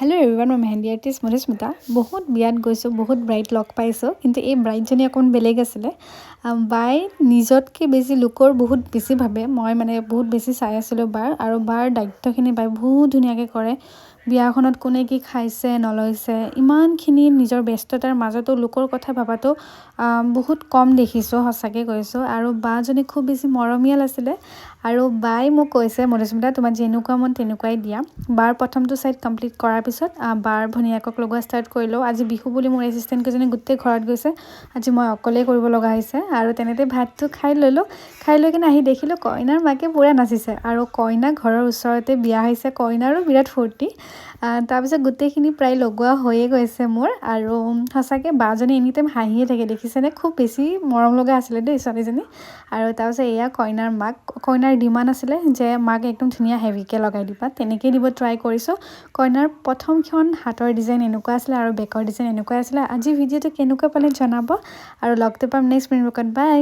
hello' everyone মই mehndi artist Madhusmita বহুত বিয়াত গৈছোঁ বহুত ব্ৰাইড লগ পাইছোঁ কিন্তু এই ব্ৰাইডজনী অকণ বেলেগ আছিলে বাই নিজতকৈ বেছি লোকৰ বহুত বেছি ভাবে মই মানে বহুত বেছি চাই আছিলোঁ বাৰ আৰু বাৰ দায়িত্বখিনি বাই বহুত ধুনীয়াকৈ কৰে বিয়াখনত কোনে কি খাইছে নলৈছে ইমানখিনি নিজৰ ব্যস্ততাৰ মাজতো লোকৰ কথা ভাবাটো বহুত কম দেখিছোঁ সঁচাকৈ কৈছোঁ আৰু বাজনী খুব বেছি মৰমীয়াল আছিলে আৰু বাই মোক কৈছে মধুস্মিতা তোমাক যেনেকুৱা মন তেনেকুৱাই দিয়া বাৰ প্ৰথমটো ছাইড কমপ্লিট কৰাৰ পিছত বাৰ ভনীয়েকক লগোৱা ষ্টাৰ্ট কৰিলোঁ আজি বিহু বুলি মোৰ এছিষ্টেণ্টকেইজনী গোটেই ঘৰত গৈছে আজি মই অকলেই কৰিব লগা হৈছে আৰু তেনেতে ভাতটো খাই ল'লোঁ খাই লৈ কিনে আহি দেখিলোঁ কইনাৰ মাকে পূৰা নাচিছে আৰু কইনা ঘৰৰ ওচৰতে বিয়া হৈছে কইনাৰো বিৰাট ফূৰ্তি তাৰপিছত গোটেইখিনি প্ৰায় লগোৱা হৈয়ে গৈছে মোৰ আৰু সঁচাকৈ বাজনী এনি টাইম হাঁহিয়ে থাকে দেখিছেনে খুব বেছি মৰম লগা আছিলে দেই ছোৱালীজনী আৰু তাৰপিছত এয়া কইনাৰ মাক কইনাৰ ডিমাণ্ড আছিলে যে মাক একদম ধুনীয়া হেভিকৈ লগাই দিবা তেনেকেই দিব ট্ৰাই কৰিছোঁ কইনাৰ প্ৰথমখন হাতৰ ডিজাইন এনেকুৱা আছিলে আৰু বেকৰ ডিজাইন এনেকুৱা আছিলে আজি ভিডিঅ'টো কেনেকুৱা পালে জনাব আৰু লগতে পাম নেক্সট মিনিট বাই